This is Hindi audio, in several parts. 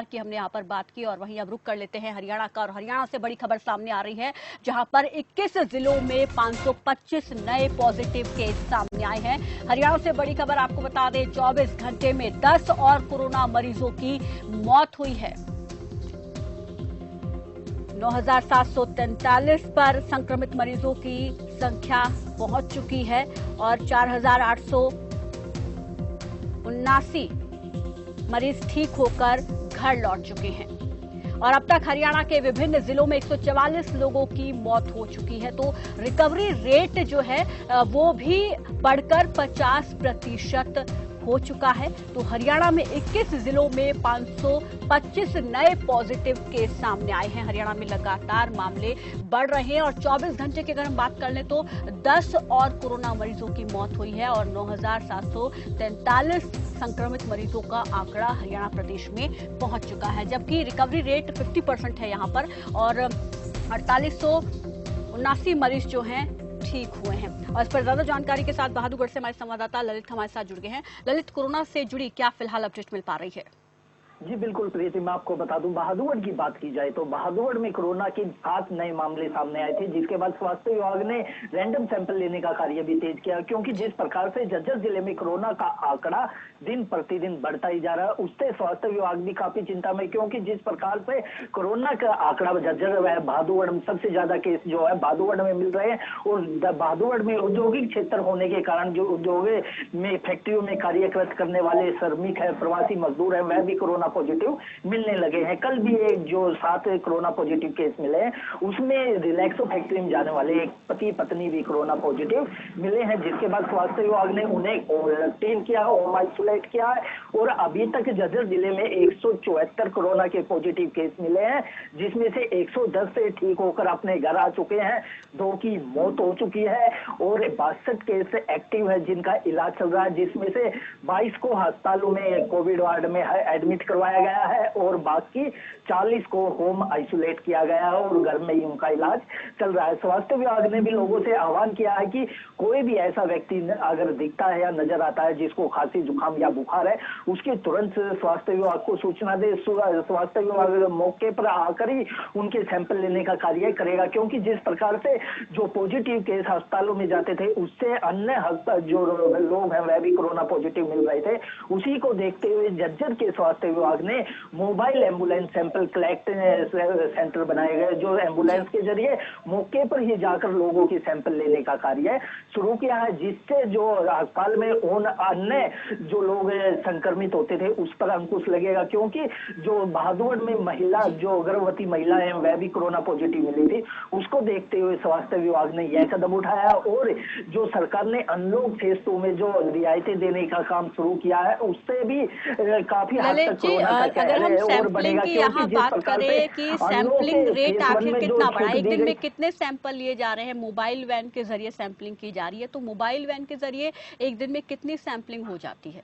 की हमने यहाँ पर बात की और वहीं अब रुक कर लेते हैं हरियाणा का। और हरियाणा से बड़ी खबर सामने आ रही है, जहां पर 21 जिलों में 525 नए पॉजिटिव केस सामने आए हैं। हरियाणा से बड़ी खबर आपको बता दें, 24 घंटे में 10 और कोरोना मरीजों की मौत हुई है। 9,743 पर संक्रमित मरीजों की संख्या पहुंच चुकी है और 4,879 मरीज ठीक होकर घर लौट चुके हैं। और अब तक हरियाणा के विभिन्न जिलों में 144 लोगों की मौत हो चुकी है। तो रिकवरी रेट जो है वो भी बढ़कर 50% हो चुका है। तो हरियाणा में 21 जिलों में 525 नए पॉजिटिव केस सामने आए हैं। हरियाणा में लगातार मामले बढ़ रहे हैं और 24 घंटे की अगर हम बात कर लें तो 10 और कोरोना मरीजों की मौत हुई है और 9,743 संक्रमित मरीजों का आंकड़ा हरियाणा प्रदेश में पहुंच चुका है, जबकि रिकवरी रेट 50% है यहां पर और 4879 मरीज जो हैं ठीक हुए हैं। और इस पर ज्यादा जानकारी के साथ बहादुरगढ़ से हमारे संवाददाता ललित हमारे साथ जुड़ गए हैं। ललित, कोरोना से जुड़ी क्या फिलहाल अपडेट मिल पा रही है? जी बिल्कुल प्रीति, मैं आपको बता दूं, बहादुरगढ़ की बात की जाए तो बहादुरगढ़ में कोरोना के 7 नए मामले सामने आए थे, जिसके बाद स्वास्थ्य विभाग ने रैंडम सैंपल लेने का कार्य भी तेज किया, क्योंकि जिस प्रकार से झज्जर जिले में कोरोना का आंकड़ा दिन प्रतिदिन बढ़ता ही जा रहा है, उससे स्वास्थ्य विभाग भी काफी चिंता में, क्योंकि जिस प्रकार से कोरोना का आंकड़ा झज्जर बहादुरगढ़ में सबसे ज्यादा केस जो है बहादुरगढ़ में मिल रहे हैं। और बहादुरगढ़ में औद्योगिक क्षेत्र होने के कारण जो उद्योग में फैक्ट्रियों में कार्यरत करने वाले श्रमिक है, प्रवासी मजदूर है, वह भी कोरोना पॉजिटिव मिलने लगे हैं। कल भी एक जो 7 कोरोना पॉजिटिव केस मिले हैं, उसमें रिलैक्सो फैक्ट्री में जाने वाले एक पति पत्नी भी कोरोना पॉजिटिव मिले हैं, जिसके बाद स्वास्थ्य विभाग ने उन्हें क्वारंटीन किया, होम आइसोलेट किया है। और अभी तक झज्जर जिले में 174 कोरोना के पॉजिटिव केस मिले हैं, जिसमें से 110 से ठीक होकर अपने घर आ चुके हैं, 2 की मौत हो चुकी है और 62 केस एक्टिव है जिनका इलाज चल रहा है, जिसमें से 22 को अस्पतालों में कोविड वार्ड में एडमिट करवाया गया है और बाकी 40 को होम आइसोलेट किया गया है और घर में ही उनका इलाज चल रहा है। स्वास्थ्य विभाग ने भी लोगों से आह्वान किया है कि कोई भी ऐसा व्यक्ति अगर दिखता है या नजर आता है जिसको खांसी जुकाम या बुखार है, उसकी तुरंत स्वास्थ्य विभाग को सूचना दे। स्वास्थ्य विभाग मौके पर आकर ही उनके सैंपल लेने का कार्य करेगा, क्योंकि जिस प्रकार से जो पॉजिटिव केस अस्पतालों में जाते थे, उससे अन्य जो लोग हैं वह भी कोरोना पॉजिटिव मिल रहे थे। उसी को देखते हुए झज्जर के स्वास्थ्य विभाग ने mobile ambulance sample collect centre बनाए गए, जो एम्बुलेंस के जरिए मौके पर ही जाकर लोगों की सैंपल लेने का कार्य शुरू किया है, जिससे जो अस्पताल में उन अन्य जो लोग संक्रमित होते थे उस पर अंकुश लगेगा, क्योंकि जो बहादुरगढ़ में महिला जो गर्भवती महिला है वह भी कोरोना पॉजिटिव मिली थी। उसको देखते हुए स्वास्थ्य विभाग ने यह कदम उठाया और जो सरकार ने अनलॉक फेज 2 में जो रियायतें देने का काम शुरू किया है, उससे भी काफी हद तक कोरोना का अगर हम सैंपलिंग की यहाँ बात करें कि सैंपलिंग रेट आखिर कितना बढ़ा, एक दिन में कितने सैंपल लिए जा रहे हैं? मोबाइल वैन के जरिए सैंपलिंग की जा रही है, तो मोबाइल वैन के जरिए एक दिन में कितनी सैंपलिंग हो जाती है?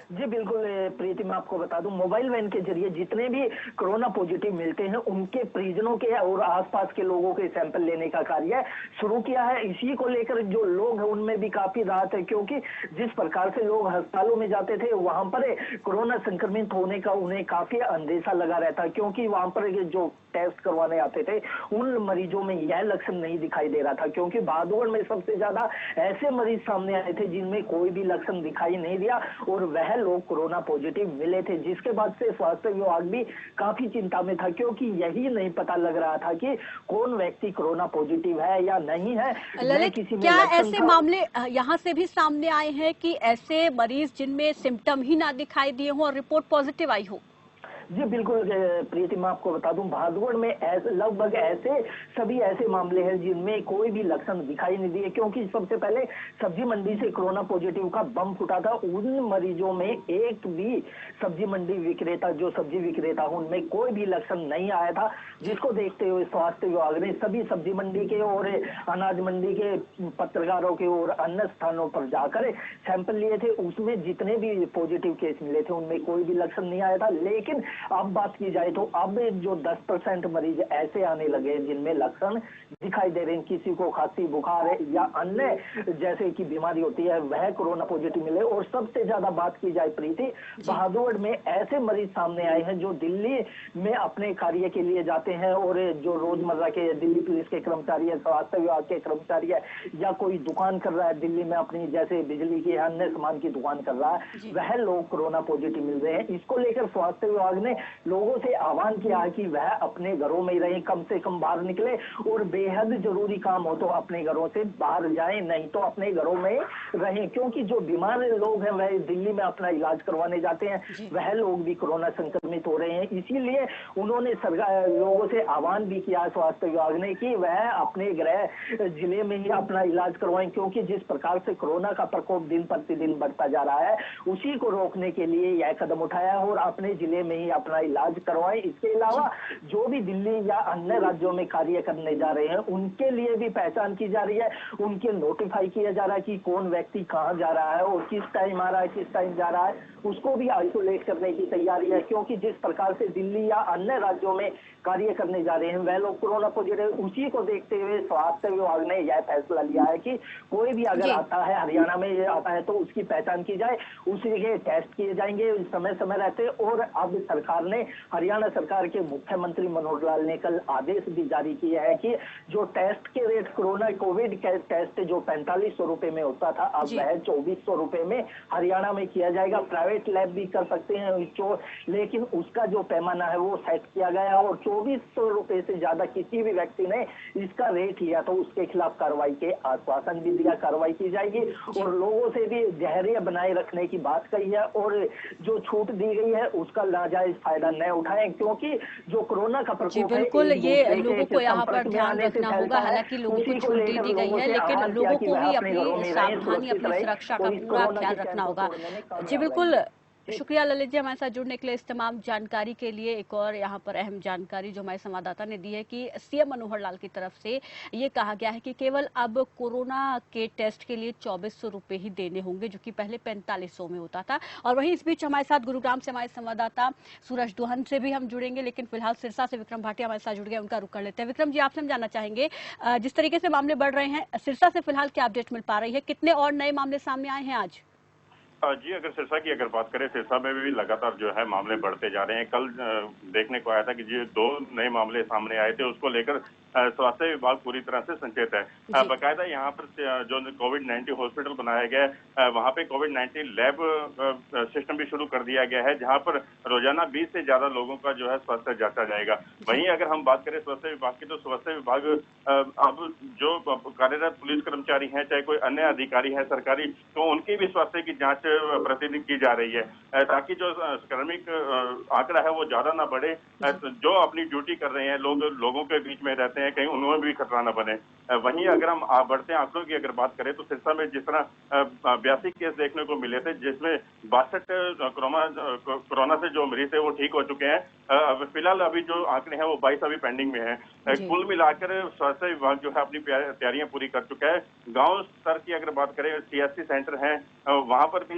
जी बिल्कुल प्रीति, मैं आपको बता दूं, मोबाइल वैन के जरिए जितने भी कोरोना पॉजिटिव मिलते हैं उनके परिजनों के और आसपास के लोगों के सैंपल लेने का कार्य शुरू किया है। इसी को लेकर जो लोग हैं उनमें भी काफी राहत है, क्योंकि जिस प्रकार से लोग अस्पतालों में जाते थे वहां पर कोरोना संक्रमित होने का उन्हें काफी अंदेशा लगा रहता, क्योंकि वहां पर जो टेस्ट करवाने आते थे उन मरीजों में यह लक्षण नहीं दिखाई दे रहा था, क्योंकि बहादुरगढ़ में सबसे ज्यादा ऐसे मरीज सामने आए थे जिनमें कोई भी लक्षण दिखाई नहीं दिया और वह लोग कोरोना पॉजिटिव मिले थे, जिसके बाद से स्वास्थ्य विभाग भी काफी चिंता में था, क्योंकि यही नहीं पता लग रहा था कि कौन व्यक्ति कोरोना पॉजिटिव है या नहीं है। ललित, क्या ऐसे मामले यहाँ से भी सामने आए हैं कि ऐसे मरीज जिनमें सिम्टम ही ना दिखाई दिए हों और रिपोर्ट पॉजिटिव आई हो? जी बिल्कुल प्रीति, मैं आपको बता दूं, बहादुरगढ़ में लगभग ऐसे सभी ऐसे मामले हैं जिनमें कोई भी लक्षण दिखाई नहीं दिए, क्योंकि सबसे पहले सब्जी मंडी से कोरोना पॉजिटिव का बम फूटा था। उन मरीजों में एक भी सब्जी मंडी विक्रेता जो सब्जी विक्रेता उनमें कोई भी लक्षण नहीं आया था, जिसको देखते हुए स्वास्थ्य विभाग ने सभी सब्जी मंडी के और अनाज मंडी के पत्रकारों के और अन्य स्थानों पर जाकर सैंपल लिए थे। उसमें जितने भी पॉजिटिव केस मिले थे उनमें कोई भी लक्षण नहीं आया था, लेकिन अब बात की जाए तो अब जो 10% मरीज ऐसे आने लगे जिनमें लक्षण दिखाई दे रहे हैं, किसी को खांसी बुखार है या अन्य जैसे की बीमारी होती है वह कोरोना पॉजिटिव मिले। और सबसे ज्यादा बात की जाए प्रीति, बहादुरगढ़ में ऐसे मरीज सामने आए हैं जो दिल्ली में अपने कार्य के लिए जाते हैं और जो रोजमर्रा के दिल्ली पुलिस के कर्मचारी है, स्वास्थ्य विभाग के कर्मचारी है, या कोई दुकान कर रहा है दिल्ली में अपनी जैसे बिजली की अन्य सामान की दुकान कर रहा है, वह लोग कोरोना पॉजिटिव मिल रहे हैं। इसको लेकर स्वास्थ्य विभाग ने लोगों से आह्वान किया है कि वह अपने घरों में ही रहें, कम से कम बाहर निकले और बेहद जरूरी काम हो तो अपने घरों से बाहर जाएं, नहीं तो अपने घरों में रहें। क्योंकि जो बीमार लोग हैं वह दिल्ली में अपना इलाज करवाने जाते हैं, वह लोग भी कोरोना संक्रमित हो रहे हैं। इसीलिए उन्होंने सरकार लोगों से आह्वान भी किया स्वास्थ्य विभाग ने कि वह अपने गृह जिले में ही अपना इलाज करवाएं, क्योंकि जिस प्रकार से कोरोना का प्रकोप दिन प्रतिदिन बढ़ता जा रहा है उसी को रोकने के लिए यह कदम उठाया है और अपने जिले में ही अपना इलाज करवाएं। इसके अलावा जो भी दिल्ली या अन्य राज्यों में कार्य करने जा रहे हैं उनके लिए भी पहचान की जा रही है, उनके नोटिफाई किया जा रहा है कि कौन व्यक्ति कहां जा रहा है और किस टाइम आ रहा है, किस टाइम जा रहा है, उसको भी आइसोलेट करने की तैयारी है। क्योंकि जिस प्रकार से दिल्ली या अन्य राज्यों में कार्य करने जा रहे हैं वह लोग कोरोना पॉजिटिव, उसी को देखते हुए स्वास्थ्य विभाग ने यह फैसला लिया है कि कोई भी अगर आता है, हरियाणा में ये आता है तो उसकी पहचान की जाए, उसी के टेस्ट किए जाएंगे समय समय रहते। और अब सरकार ने, हरियाणा सरकार के मुख्यमंत्री मनोहर लाल ने कल आदेश भी जारी किया है कि जो टेस्ट के रेट कोरोना कोविड टेस्ट जो 4500 रुपए में होता था अब वह 2400 रुपए में हरियाणा में किया जाएगा। प्राइवेट लैब भी कर सकते हैं लेकिन उसका जो पैमाना है वो सेट किया गया और 2400 रुपए से ज्यादा किसी भी व्यक्ति ने इसका रेट लिया तो उसके खिलाफ कार्रवाई के आश्वासन भी दिया, कार्रवाई की जाएगी। और लोगों से भी धैर्य बनाए रखने की बात कही है और जो छूट दी गई है उसका नाजायज फायदा न उठाएं, क्योंकि जो कोरोना का प्रकोप है बिल्कुल ये लोगों को यहाँ पर ध्यान रखना होगा। हालांकि लोगों को छूट दी गई है लेकिन लोगों को भी अपनी सावधानी, अपनी सुरक्षा का पूरा ख्याल रखना होगा। जी बिल्कुल, शुक्रिया ललित जी हमारे साथ जुड़ने के लिए। इस तमाम जानकारी के लिए एक और यहाँ पर अहम जानकारी जो हमारे संवाददाता ने दी है कि सीएम मनोहर लाल की तरफ से ये कहा गया है कि केवल अब कोरोना के टेस्ट के लिए 2400 रुपए ही देने होंगे, जो कि पहले 4500 में होता था। और वहीं इस बीच हमारे साथ गुरुग्राम से हमारे संवाददाता सूरज दुहन से भी हम जुड़ेंगे, लेकिन फिलहाल सिरसा से विक्रम भाटिया हमारे साथ जुड़ गए, उनका रुख कर लेते हैं। विक्रम जी, आपसे हम जानना चाहेंगे, जिस तरीके से मामले बढ़ रहे हैं सिरसा से फिलहाल क्या अपडेट मिल पा रही है, कितने और नए मामले सामने आए हैं आज? जी, अगर सिरसा की बात करें, सिरसा में भी लगातार जो है मामले बढ़ते जा रहे हैं। कल देखने को आया था कि जो 2 नए मामले सामने आए थे उसको लेकर स्वास्थ्य विभाग पूरी तरह से संचेत है। बाकायदा यहाँ पर जो कोविड-19 हॉस्पिटल बनाया गया है वहाँ पे कोविड-19 लैब सिस्टम भी शुरू कर दिया गया है, जहाँ पर रोजाना 20 से ज्यादा लोगों का जो है स्वास्थ्य जांचा जाएगा। वहीं अगर हम बात करें स्वास्थ्य विभाग की, तो स्वास्थ्य विभाग अब जो कार्यरत पुलिस कर्मचारी हैं, चाहे कोई अन्य अधिकारी है सरकारी, तो उनकी भी स्वास्थ्य की जाँच प्रतिदिन की जा रही है, ताकि जो संक्रमित आंकड़ा है वो ज्यादा ना बढ़े। जो अपनी ड्यूटी कर रहे हैं लोगों के बीच में रहते हैं, कहीं उन्हें भी खतरा न बने। वहीं अगर हम बढ़ते आंकड़ों की बात करें तो सिरसा में जिस तरह 82 केस देखने को मिले थे, जिसमें 62 कोरोना से जो मरीज थे वो ठीक हो चुके हैं। फिलहाल अभी जो आंकड़े हैं वो 22 अभी पेंडिंग में है। कुल मिलाकर स्वास्थ्य विभाग जो है अपनी तैयारियां पूरी कर चुका है। गांव स्तर की अगर बात करें, सीएससी सेंटर है, वहां पर भी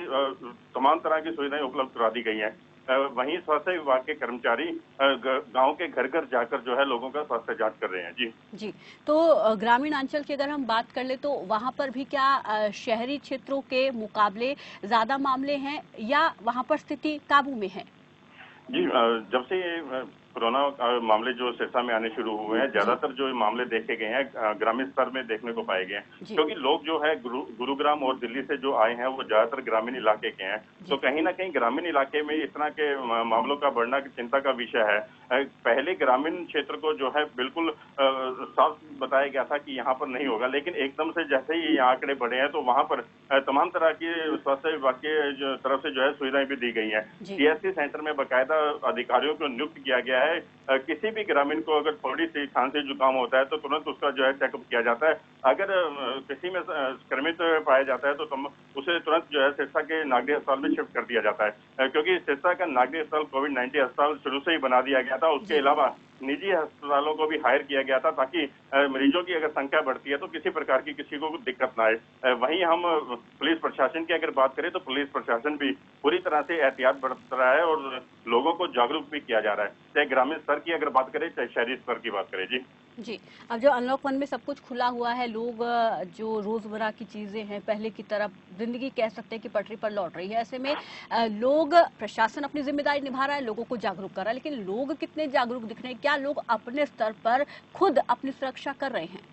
तमाम तरह की सुविधाएं उपलब्ध करा दी गई हैं। वहीं स्वास्थ्य विभाग के कर्मचारी गांव के घर घर जाकर जो है लोगों का स्वास्थ्य जांच कर रहे हैं। जी, तो ग्रामीण अंचल की अगर हम बात कर ले तो वहां पर भी क्या शहरी क्षेत्रों के मुकाबले ज्यादा मामले हैं या वहां पर स्थिति काबू में है? जी, जब से कोरोना मामले जो सिरसा में आने शुरू हुए हैं, ज्यादातर जो मामले देखे गए हैं ग्रामीण स्तर में देखने को पाए गए हैं, क्योंकि लोग जो है गुरुग्राम और दिल्ली से जो आए हैं वो ज्यादातर ग्रामीण इलाके के हैं। तो कहीं ना कहीं ग्रामीण इलाके में इस तरह के मामलों का बढ़ना चिंता का विषय है। पहले ग्रामीण क्षेत्र को जो है बिल्कुल साफ बताया गया था कि यहाँ पर नहीं होगा, लेकिन एकदम से जैसे ही ये आंकड़े बढ़े हैं तो वहाँ पर तमाम तरह की स्वास्थ्य विभाग के तरफ से जो है सुविधाएं भी दी गई हैं। सीएससी सेंटर में बाकायदा अधिकारियों को नियुक्त किया गया है। किसी भी ग्रामीण को अगर थोड़ी सी खांसी जुकाम होता है तो तुरंत उसका जो है चेकअप किया जाता है। अगर किसी में संक्रमित पाया जाता है तो उसे तुरंत जो है सिरसा के नागरिक अस्पताल में शिफ्ट कर दिया जाता है, क्योंकि सिरसा का नागरिक अस्पताल कोविड-19 अस्पताल शुरू से ही बना दिया गया था। उसके अलावा निजी अस्पतालों को भी हायर किया गया था ताकि मरीजों की अगर संख्या बढ़ती है तो किसी प्रकार की किसी को दिक्कत ना आए। वहीं हम पुलिस प्रशासन की अगर बात करें तो पुलिस प्रशासन भी पूरी तरह से एहतियात बरत रहा है और लोगों को जागरूक भी किया जा रहा है, चाहे ग्रामीण स्तर की अगर बात करें चाहे शहरी स्तर की बात करें। जी, अब जो अनलॉक 1 में सब कुछ खुला हुआ है, लोग जो रोजमर्रा की चीजें हैं पहले की तरह जिंदगी कह सकते हैं कि पटरी पर लौट रही है। ऐसे में लोग, प्रशासन अपनी जिम्मेदारी निभा रहा है, लोगों को जागरूक कर रहा है, लेकिन लोग कितने जागरूक दिख रहे हैं? क्या लोग अपने स्तर पर खुद अपनी सुरक्षा कर रहे हैं?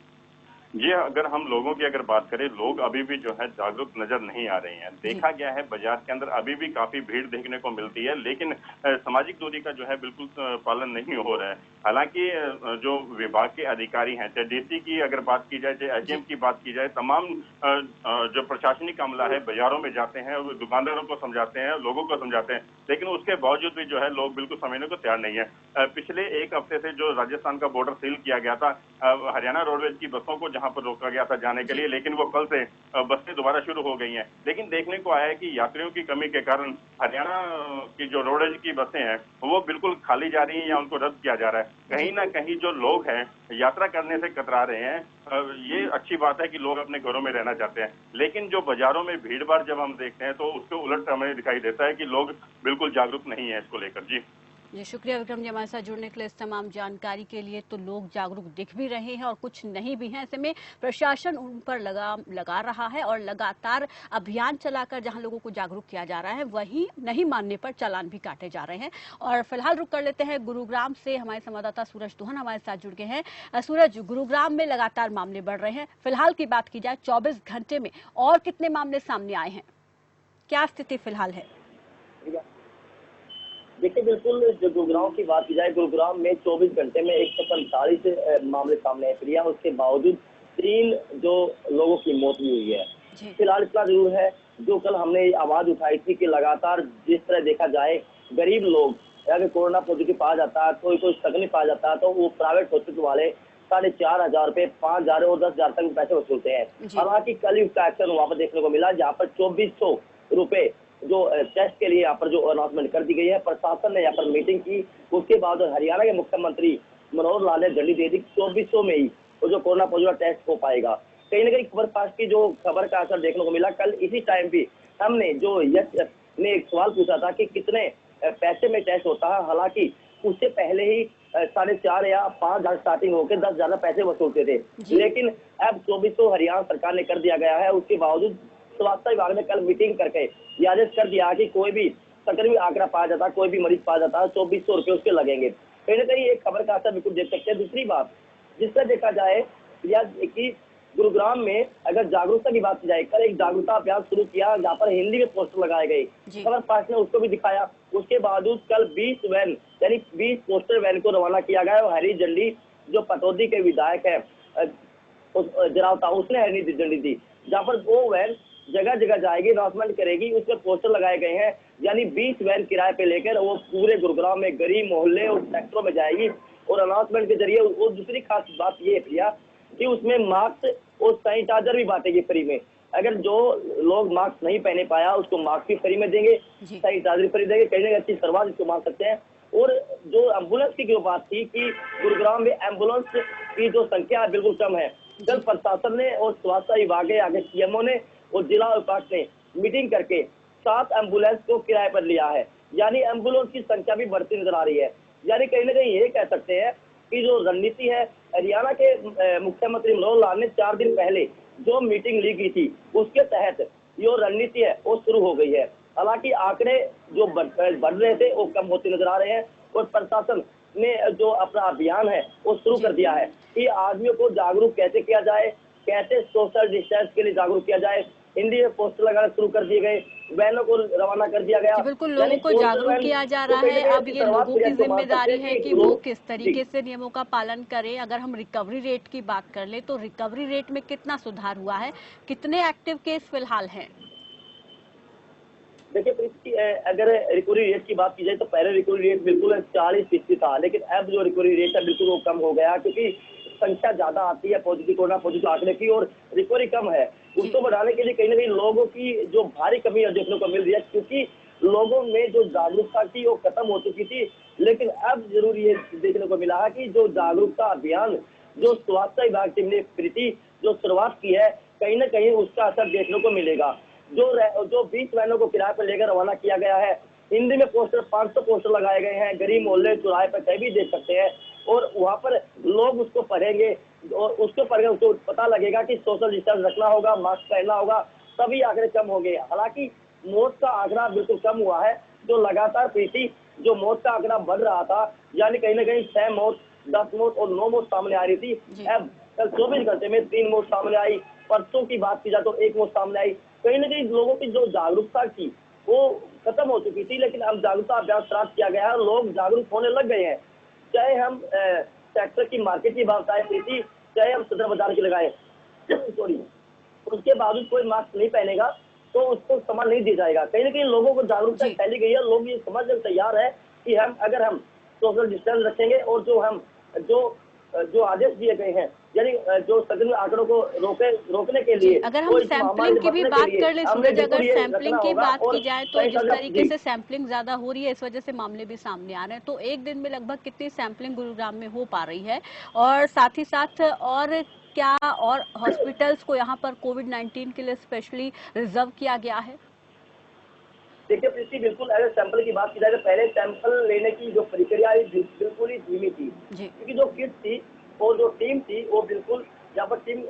जी, अगर हम लोगों की अगर बात करें, लोग अभी भी जो है जागरूक नजर नहीं आ रहे हैं। देखा गया है बाजार के अंदर अभी भी काफी भीड़ देखने को मिलती है, लेकिन सामाजिक दूरी का जो है बिल्कुल पालन नहीं हो रहा है। हालांकि जो विभाग के अधिकारी हैं, चाहे डीसी की अगर बात की जाए, चाहे एसडीएम की बात की जाए, तमाम जो प्रशासनिक अमला है बाजारों में जाते हैं, दुकानदारों को समझाते हैं, लोगों को समझाते हैं, लेकिन उसके बावजूद भी जो है लोग बिल्कुल समझने को तैयार नहीं है। पिछले एक हफ्ते से जो राजस्थान का बॉर्डर सील किया गया था, हरियाणा रोडवेज की बसों को जहां पर रोका गया था जाने के लिए, लेकिन वो कल से बसें दोबारा शुरू हो गई हैं। लेकिन देखने को आया है कि यात्रियों की कमी के कारण हरियाणा की जो रोडवेज की बसें हैं वो बिल्कुल खाली जा रही हैं या उनको रद्द किया जा रहा है। कहीं ना कहीं जो लोग हैं यात्रा करने से कतरा रहे हैं। ये अच्छी बात है कि लोग अपने घरों में रहना चाहते हैं, लेकिन जो बाजारों में भीड़ भाड़ जब हम देखते हैं तो उसके उलट हमें दिखाई देता है कि लोग बिल्कुल जागरूक नहीं है इसको लेकर। जी, शुक्रिया विक्रम जी हमारे साथ जुड़ने के लिए, इस तमाम जानकारी के लिए। तो लोग जागरूक दिख भी रहे हैं और कुछ नहीं भी हैं। ऐसे में प्रशासन उन पर लगा रहा है और लगातार अभियान चलाकर जहां लोगों को जागरूक किया जा रहा है, वहीं नहीं मानने पर चालान भी काटे जा रहे हैं। और फिलहाल रुक कर लेते हैं गुरुग्राम से, हमारे संवाददाता सूरज दुहन हमारे साथ जुड़ गए हैं। सूरज, गुरुग्राम में लगातार मामले बढ़ रहे हैं, फिलहाल की बात की जाए 24 घंटे में और कितने मामले सामने आए हैं, क्या स्थिति फिलहाल है? देखिए, बिल्कुल जो गुरुग्राम की बात की जाए, गुरुग्राम में 24 घंटे में 145 मामले सामने आए प्रिया। उसके बावजूद 3 जो लोगों की मौत भी हुई है। फिलहाल इतना जरूर है, जो कल हमने आवाज उठाई थी कि लगातार जिस तरह देखा जाए गरीब लोग अगर कोरोना पॉजिटिव पाया जाता है, कोई तकलीफ पाया जाता है, तो वो प्राइवेट हॉस्पिटल वाले 4,500 रुपए, 5,000 और 10,000 तक पैसे वसूलते हैं। हालांकि कल इसका एक्शन वहां पर देखने को मिला, जहाँ पर 2400 रुपए जो टेस्ट के लिए यहाँ पर जो अनाउंसमेंट कर दी गई है। प्रशासन ने यहाँ पर मीटिंग की, उसके बाद हरियाणा के मुख्यमंत्री मनोहर लाल ने झंडी दे दी 2400 में ही वो जो कोरोना पॉजिटिव टेस्ट हो पाएगा। कहीं ना कहीं खबर पास की जो खबर का असर देखने को मिला। कल इसी टाइम भी हमने जो यश ने एक सवाल पूछा था कि कितने पैसे में टेस्ट होता है, हालांकि उससे पहले ही 4,500 या 5,000 स्टार्टिंग होकर 10,000 पैसे वसूलते थे, लेकिन अब 2400 हरियाणा सरकार ने कर दिया गया है। उसके बावजूद स्वास्थ्य विभाग ने कल मीटिंग करके यह आदेश कर दिया कि कोई भी संक्रमित आंकड़ा पाया जाता है, कोई भी मरीज पाया जाता है, 2400 रुपए उसके लगेंगे। कहीं ना कहीं एक खबर का असर बिल्कुल देख सकते हैं। दूसरी बात जिससे देखा जाए या कि गुरुग्राम में अगर जागरूकता की बात की जाए, कल एक जागरूकता अभियान शुरू किया जहाँ पर हिंदी में पोस्टर लगाए गए, खबर पास ने उसको भी दिखाया। उसके बावजूद कल 20 वैन यानी 20 पोस्टर वैन को रवाना किया गया और हरी झंडी जो पटौदी के विधायक है जरावता, उसने हरी झंडी दी, जहाँ पर वो वैन जगह जगह जाएगी, अनाउंसमेंट करेगी। उसमें पोस्टर लगाए गए हैं, यानी 20 वैन किराए पे लेकर वो पूरे गुरुग्राम में गरीब मोहल्ले और सेक्टरों में जाएगी और अनाउंसमेंट के जरिए। वो दूसरी खास बात ये है प्रिया कि उसमें मास्क और सैनिटाइजर भी बांटेगी फ्री में। अगर जो लोग मास्क नहीं पहने पाया उसको मास्क भी फ्री में देंगे, सैनिटाइजर फ्री देंगे। कहीं ना कहीं अच्छी शुरुआत इसको मान सकते हैं। और जो एम्बुलेंस की जो बात थी कि गुरुग्राम में एम्बुलेंस की जो संख्या बिल्कुल कम है, जल प्रशासन ने और स्वास्थ्य विभाग के आगे सीएमओ ने और जिला उपायुक्त ने मीटिंग करके 7 एम्बुलेंस को किराए पर लिया है, यानी एम्बुलेंस की संख्या भी बढ़ती नजर आ रही है। यानी कहीं ना कहीं ये कह सकते हैं कि जो रणनीति है हरियाणा के मुख्यमंत्री मनोहर लाल ने 4 दिन पहले जो मीटिंग ली गई थी उसके तहत जो रणनीति है वो शुरू हो गई है। हालांकि आंकड़े जो बढ़ रहे थे वो कम होते नजर आ रहे हैं और प्रशासन ने जो अपना अभियान है वो शुरू कर दिया है कि आदमियों को जागरूक कैसे किया जाए, कैसे सोशल डिस्टेंस के लिए जागरूक किया जाए। हिंदी में पोस्टर लगाना शुरू कर दिए गए, वैनों को रवाना कर दिया गया। बिल्कुल लोगों को जागरूक किया जा रहा है। अब ये लोगों की जिम्मेदारी है कि वो किस तरीके से नियमों का पालन करें। अगर हम रिकवरी रेट की बात कर ले तो रिकवरी रेट में कितना सुधार हुआ है, कितने एक्टिव केस फिलहाल हैं? देखिए, अगर रिकवरी रेट की बात की जाए तो पहले रिकवरी रेट बिल्कुल 40% था, लेकिन अब जो रिकवरी रेट है बिल्कुल वो कम हो गया, क्योंकि संख्या ज्यादा आती है कोरोना पॉजिटिव आंकड़े की और रिकवरी कम है। उसको बढ़ाने के लिए कहीं ना कहीं लोगों की जो भारी कमी देखने को मिल रही है, क्योंकि लोगों में जो जागरूकता थी वो खत्म हो चुकी थी। लेकिन अब जरूर ये देखने को मिला है कि जो जागरूकता अभियान जो स्वास्थ्य विभाग टीम ने प्रीति जो शुरुआत की है, कहीं ना कहीं उसका असर देखने को मिलेगा। जो 20 वैनों को किराए पर लेकर रवाना किया गया है, हिंदी में पोस्टर 500 पोस्टर लगाए गए हैं, गरीब मोहल्ले चौराहे पर कहीं भी देख सकते हैं और वहां पर लोग उसको पढ़ेंगे और उसको पढ़कर उसको पता लगेगा कि सोशल डिस्टेंस रखना होगा, मास्क पहनना होगा, तभी आंकड़े कम होंगे। हालांकि मौत का आंकड़ा बिल्कुल कम हुआ है, जो लगातार प्रीति जो मौत का आंकड़ा बढ़ रहा था, यानी कहीं ना कहीं 6 मौत, 10 मौत और 9 मौत सामने आ रही थी, अब कल 24 घंटे में 3 मौत सामने आई। परसों की बात की जाए तो 1 मौत सामने आई। कहीं ना कहीं लोगों की जो जागरूकता थी वो खत्म हो चुकी थी, लेकिन अब जागरूकता अभ्यास स्टार्ट किया गया है, लोग जागरूक होने लग गए हैं। चाहे हम सेक्टर की मार्केट की बात आए प्रीति, चाहे हम सदर बाजार की लगाए सॉरी, उसके बावजूद कोई मास्क नहीं पहनेगा तो उसको सामान नहीं दिया जाएगा। कहीं ना कहीं लोगों को जागरूकता फैली गई है, लोग ये समझने तैयार है कि अगर हम सोशल डिस्टेंस रखेंगे और जो आदेश दिए गए हैं, यानी जो सघन आंकड़ों को रोकने के लिए, अगर हम सैंपलिंग की भी बात कर ले सूरज, अगर सैंपलिंग की बात की जाए तो जिस तरीके से सैंपलिंग ज्यादा हो रही है, इस वजह से मामले भी सामने आ रहे हैं, तो एक दिन में लगभग कितनी सैंपलिंग गुरुग्राम में हो पा रही है, और साथ ही साथ और क्या और हॉस्पिटल्स को यहाँ पर कोविड-19 के लिए स्पेशली रिजर्व किया गया है? देखिए प्रीति, बिल्कुल अगर सैंपल की बात की जाए तो पहले सैंपल लेने की जो प्रक्रिया बिल्कुल ही धीमी थी, क्योंकि जो किट थी और जो टीम थी वो बिल्कुल यहाँ पर टीम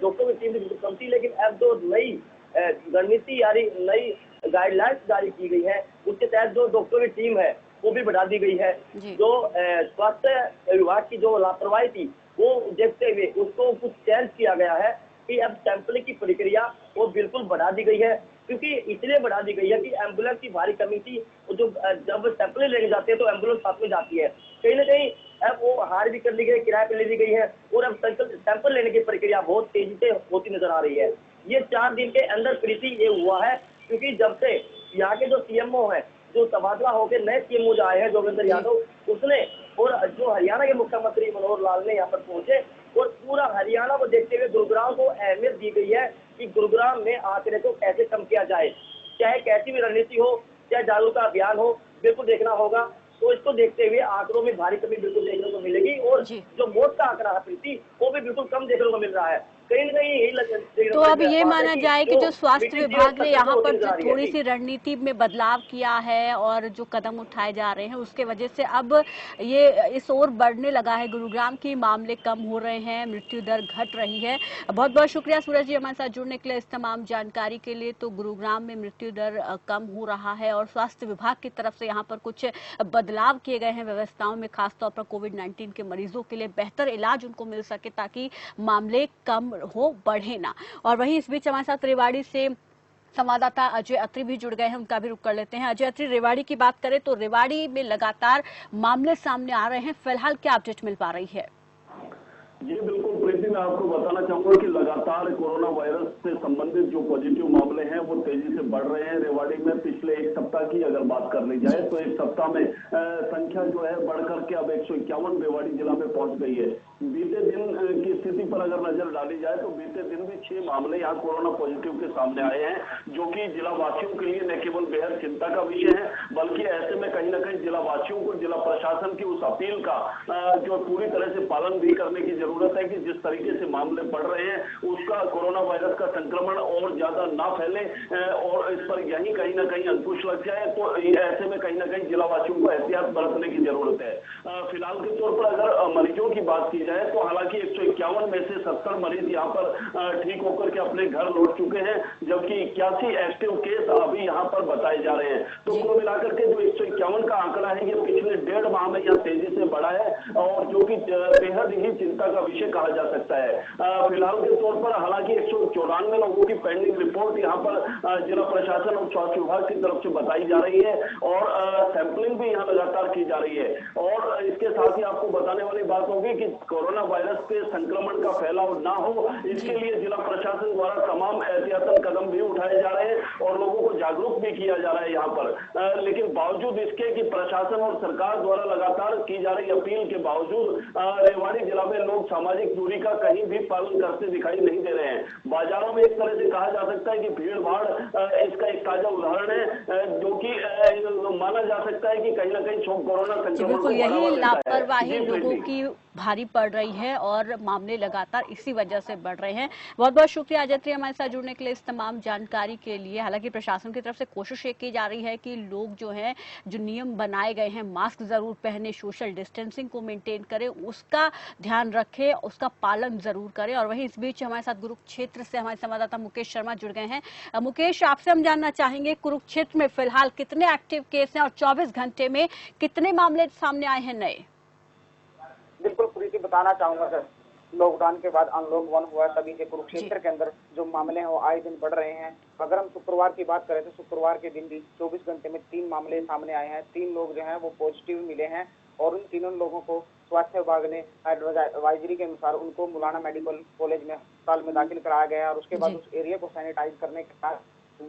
डॉक्टरों की टीम भी बिल्कुल कम थी। लेकिन अब जो नई रणनीति यानी नई गाइडलाइंस जारी की गई है, उसके तहत जो डॉक्टरों की टीम है वो भी बढ़ा दी गई है। जो स्वास्थ्य विभाग की जो लापरवाही थी वो देखते हुए उसको कुछ चेंज किया गया है कि अब सैंपलिंग की प्रक्रिया वो बिल्कुल बढ़ा दी गई है, क्योंकि इसलिए बढ़ा दी गई है कि एम्बुलेंस की भारी कमी थी। जो जब सैंपल लेने जाते हैं तो एम्बुलेंस साथ में जाती है, कहीं ना कहीं अब वो हार भी कर ली गई, किराए पर ले ली गई है और अब सैंपल लेने की प्रक्रिया बहुत तेजी से होती नजर आ रही है। ये 4 दिन के अंदर प्रीति ये हुआ है, क्योंकि जब से यहाँ के जो सीएमओ है, जो तबादला होकर नए सीएमओ जो आए हैं जोगेंद्र यादव, उसने और जो हरियाणा के मुख्यमंत्री मनोहर लाल ने यहाँ पर पहुंचे और पूरा हरियाणा को देखते हुए गुरुग्राम को अहमियत दी गई है कि गुरुग्राम में आंकड़े को कैसे कम किया जाए, चाहे कैसी भी रणनीति हो, चाहे जागरूकता अभियान हो, बिल्कुल देखना होगा। तो इसको देखते हुए आंकड़ों में भारी कमी बिल्कुल देखने को मिलेगी और जो मौत का आंकड़ा है प्रीति वो भी बिल्कुल कम देखने को मिल रहा है। कहीं ना कहीं यही तो अब ये माना जाए कि जो स्वास्थ्य विभाग ने यहाँ पर जो थोड़ी सी रणनीति में बदलाव किया है और जो कदम उठाए जा रहे हैं उसके वजह से अब ये इस ओर बढ़ने लगा है, गुरुग्राम के मामले कम हो रहे हैं, मृत्यु दर घट रही है। बहुत बहुत शुक्रिया सूरज जी हमारे साथ जुड़ने के लिए, इस तमाम जानकारी के लिए। तो गुरुग्राम में मृत्यु दर कम हो रहा है और स्वास्थ्य विभाग की तरफ से यहाँ पर कुछ बदलाव किए गए हैं व्यवस्थाओं में, खासतौर पर कोविड-19 के मरीजों के लिए बेहतर इलाज उनको मिल सके ताकि मामले कम हो, बढ़े ना। और वहीं इस बीच हमारे साथ रेवाड़ी से संवाददाता अजय अत्री भी जुड़ गए हैं, उनका भी रुख कर लेते हैं। अजय अत्री, रेवाड़ी की बात करें तो रेवाड़ी में लगातार मामले सामने आ रहे हैं, फिलहाल क्या अपडेट मिल पा रही है? जी बिल्कुल प्रीति, मैं आपको बताना चाहूंगा कि लगातार कोरोना वायरस से संबंधित जो पॉजिटिव मामले हैं वो तेजी से बढ़ रहे हैं। रेवाड़ी में पिछले एक सप्ताह की अगर बात कर ली जाए तो एक सप्ताह में संख्या जो है बढ़कर के अब 151 रेवाड़ी जिला में पहुंच गई है। बीते दिन की स्थिति पर अगर नजर डाली जाए तो बीते दिन भी 6 मामले यहाँ कोरोना पॉजिटिव के सामने आए हैं, जो कि जिला वासियों के लिए न केवल बेहद चिंता का विषय है, बल्कि ऐसे में कहीं ना कहीं जिला वासियों को जिला प्रशासन की उस अपील का जो पूरी तरह से पालन भी करने की जरूरत है कि जिस तरीके से मामले बढ़ रहे हैं उसका कोरोना वायरस का संक्रमण और ज्यादा ना फैले और इस पर यही कहीं ना कहीं अंकुश लग जाए। तो ऐसे में कहीं ना कहीं जिला वासियों को एहतियात बरतने की जरूरत है। फिलहाल के तौर पर अगर मरीजों की बात की जाए तो हालांकि 151 में से 70 मरीज यहाँ पर ठीक होकर के अपने घर लौट चुके हैं, जबकि 81 एक्टिव केस अभी यहाँ पर बताए जा रहे हैं। तो कुल मिलाकर के जो 151 का आंकड़ा है ये पिछले 1.5 माह में यहाँ तेजी से बढ़ा है और जो कि बेहद ही चिंता का विषय कहा जा सकता है। फिलहाल के तौर पर हालांकि 194 लोगों की पेंडिंग रिपोर्ट यहाँ पर जिला प्रशासन और स्वास्थ्य विभाग की तरफ से बताई जा रही है और सैंपलिंग भी यहाँ लगातार की जा रही है। और इसके साथ साथ ही आपको बताने वाली बात होगी कि कोरोना वायरस के संक्रमण का फैलाव ना हो, इसके लिए जिला प्रशासन द्वारा तमाम एहतियातन कदम भी उठाए जा रहे हैं और लोगों को जागरूक भी किया जा रहा है यहाँ पर। लेकिन बावजूद इसके कि प्रशासन और सरकार द्वारा लगातार की जा रही अपील के बावजूद रेवाड़ी जिला में लोग सामाजिक दूरी का कहीं भी पालन करते दिखाई नहीं दे रहे हैं। बाजारों में एक तरह से कहा जा सकता है कि भीड़ भाड़ इसका एक ताजा उदाहरण है, जो कि माना जा सकता है कि कहीं ना कहीं कोरोना संक्रमण को यही लापरवाही लोगों की भारी पड़ रही है और मामले लगातार इसी वजह से बढ़ रहे हैं। बहुत बहुत शुक्रिया अजय हमारे साथ जुड़ने के लिए, इस तमाम जानकारी के लिए। हालांकि प्रशासन की तरफ से कोशिश ये की जा रही है कि लोग जो हैं, जो नियम बनाए गए हैं, मास्क जरूर पहने, सोशल डिस्टेंसिंग को मेंटेन करें, उसका ध्यान रखें, उसका पालन जरूर करें। और वहीं इस बीच हमारे साथ कुरुक्षेत्र से हमारे संवाददाता मुकेश शर्मा जुड़ गए हैं। मुकेश, आपसे हम जानना चाहेंगे कुरुक्षेत्र में फिलहाल कितने एक्टिव केस हैं और 24 घंटे में कितने मामले सामने आए हैं नए? बिल्कुल प्रीति, बताना चाहूंगा सर, लॉकडाउन के बाद अनलॉक 1 हुआ, तभी से कुरुक्षेत्र के अंदर जो मामले हैं वो आए दिन बढ़ रहे हैं। अगर हम शुक्रवार की बात करें तो शुक्रवार के दिन भी 24 घंटे में 3 मामले सामने आए हैं। 3 लोग जो हैं वो पॉजिटिव मिले हैं और उन तीनों लोगों को स्वास्थ्य विभाग ने एडवाइजरी के अनुसार उनको मुलाना मेडिकल कॉलेज में अस्पताल में दाखिल कराया गया और उसके बाद उस एरिया को सैनिटाइज करने के बाद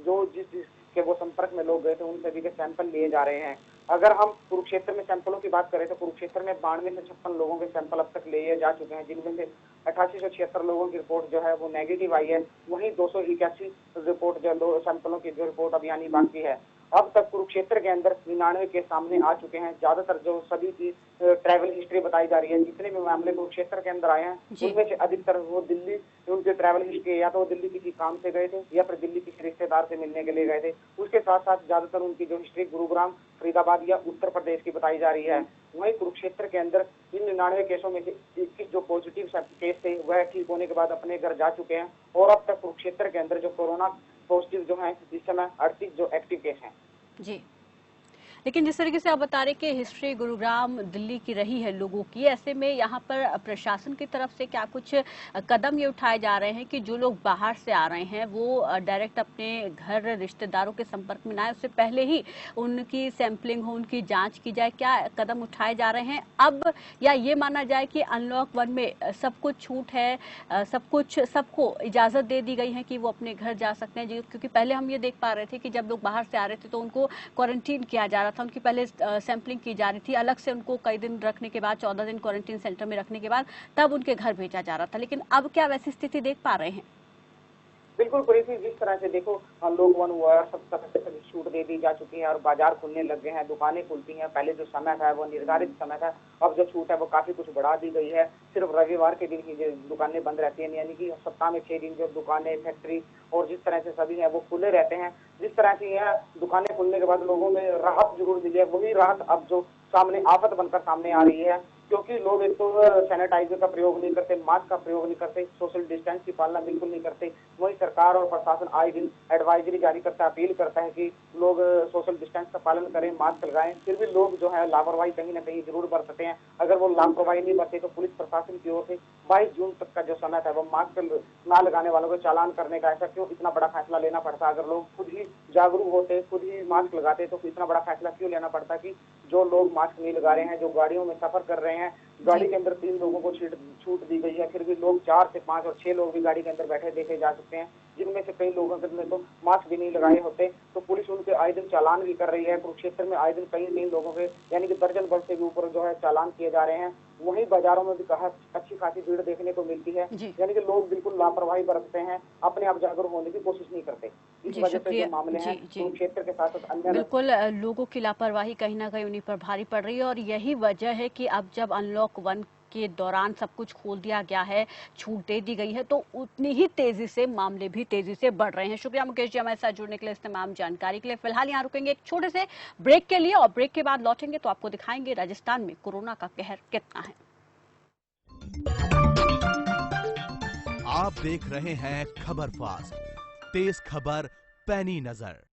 जो जिसके वो संपर्क में लोग गए थे उन सभी के सैंपल लिए जा रहे हैं। अगर हम कुरुक्षेत्र में सैंपलों की बात करें तो कुरुक्षेत्र में 92 से 56 लोगों के सैंपल अब तक लिए जा चुके हैं, जिनमें से 8876 लोगों की रिपोर्ट जो है वो नेगेटिव आई है। वहीं 281 रिपोर्ट जो सैंपलों की जो रिपोर्ट अभी आनी बाकी है। अब तक कुरुक्षेत्र के अंदर 99 केस सामने आ चुके हैं। ज्यादातर जो सभी की ट्रैवल हिस्ट्री बताई जा रही है, जितने भी मामले कुरुक्षेत्र के अंदर आए हैं उनमें से अधिकतर वो दिल्ली, उनके ट्रैवल हिस्ट्री या तो वो दिल्ली किसी काम से गए थे या फिर दिल्ली किसी रिश्तेदार से मिलने के लिए गए थे। उसके साथ साथ ज्यादातर उनकी जो हिस्ट्री गुरुग्राम, फरीदाबाद या उत्तर प्रदेश की बताई जा रही है। वहीं कुरुक्षेत्र के अंदर इन 99 केसों में से 21 जो पॉजिटिव केस थे वह ठीक होने के बाद अपने घर जा चुके हैं और अब तक कुरुक्षेत्र के अंदर जो कोरोना पॉजिटिव जो है इस समय 38 जो एक्टिव केस हैं। जी, लेकिन जिस तरीके से आप बता रहे कि हिस्ट्री गुरुग्राम, दिल्ली की रही है लोगों की, ऐसे में यहाँ पर प्रशासन की तरफ से क्या कुछ कदम ये उठाए जा रहे हैं कि जो लोग बाहर से आ रहे हैं वो डायरेक्ट अपने घर रिश्तेदारों के संपर्क में ना आए, उससे पहले ही उनकी सैंपलिंग हो, उनकी जांच की जाए? क्या कदम उठाए जा रहे हैं अब, या ये माना जाए कि अनलॉक 1 में सब कुछ छूट है, सब कुछ सबको इजाजत दे दी गई है कि वो अपने घर जा सकते हैं? क्योंकि पहले हम ये देख पा रहे थे कि जब लोग बाहर से आ रहे थे तो उनको क्वारंटीन किया जा रहा था, उनकी पहले सैंपलिंग की जा रही थी, अलग से उनको कई दिन रखने के बाद, 14 दिन क्वारंटीन सेंटर में रखने के बाद तब उनके घर भेजा जा रहा था। लेकिन अब क्या वैसी स्थिति देख पा रहे हैं? बिल्कुल प्रीति, जिस तरह से देखो अनलॉक 1 हुआ, सब तरह से छूट दे दी जा चुकी है और बाजार खुलने लग गए हैं, दुकानें खुलती हैं। पहले जो समय था वो निर्धारित समय था, अब जो छूट है वो काफी कुछ बढ़ा दी गई है। सिर्फ रविवार के दिन ही जो दुकानें बंद रहती हैं, यानी कि सप्ताह में 6 दिन जो दुकानें, फैक्ट्री और जिस तरह से सभी हैं वो खुले रहते हैं। जिस तरह से यह दुकानें खुलने के बाद लोगों में राहत जरूर मिली है, वही राहत अब जो सामने आफत बनकर सामने आ रही है, क्योंकि लोग एक तो सैनिटाइजर का प्रयोग नहीं करते, मास्क का प्रयोग नहीं करते, सोशल डिस्टेंस की पालना बिल्कुल नहीं करते। वही सरकार और प्रशासन आए दिन एडवाइजरी जारी करता है, अपील करता है कि लोग सोशल डिस्टेंस का पालन करें, मास्क लगाएं, फिर भी लोग जो है लापरवाही कहीं ना कहीं जरूर बरतते हैं। अगर वो लापरवाही नहीं बरते तो पुलिस प्रशासन की ओर से 22 जून तक का जो समय था वो मास्क ना लगाने वालों को चालान करने का, ऐसा क्यों इतना बड़ा फैसला लेना पड़ता? अगर लोग खुद ही जागरूक होते, खुद ही मास्क लगाते तो इतना बड़ा फैसला क्यों लेना पड़ता कि जो लोग मास्क नहीं लगा रहे हैं, जो गाड़ियों में सफर कर रहे हैं, गाड़ी के अंदर 3 लोगों को छूट दी गई है, फिर भी लोग 4 से 5 और 6 लोग भी गाड़ी के अंदर बैठे देखे जा सकते हैं, जिनमें से कई लोगों ने तो मास्क भी नहीं लगाए होते। तो पुलिस उनके आए दिन चालान भी कर रही है। कुरुक्षेत्र में आए दिन कई लोगों के यानी कि दर्जन भर से भी ऊपर जो है चालान किए जा रहे हैं। वहीं बाजारों में भी कहा अच्छी खासी भीड़ देखने को मिलती है, यानी कि लोग बिल्कुल लापरवाही बरतते हैं, अपने आप जागरूक होने की कोशिश नहीं करते। इस वजह से जो मामले हैं कुरुक्षेत्र के साथ साथ अन्य बिल्कुल लोगों की लापरवाही कहीं ना कहीं उन्हीं पर भारी पड़ रही है और यही वजह है कि अब जब अनलॉक 1 के दौरान सब कुछ खोल दिया गया है, छूट दे दी गई है, तो उतनी ही तेजी से मामले भी तेजी से बढ़ रहे हैं। शुक्रिया मुकेश जी हमारे साथ जुड़ने के लिए, इस तमाम जानकारी के लिए। फिलहाल यहाँ रुकेंगे एक छोटे से ब्रेक के लिए और ब्रेक के बाद लौटेंगे तो आपको दिखाएंगे राजस्थान में कोरोना का कहर कितना है। आप देख रहे हैं खबर फास्ट, तेज खबर पैनी नजर।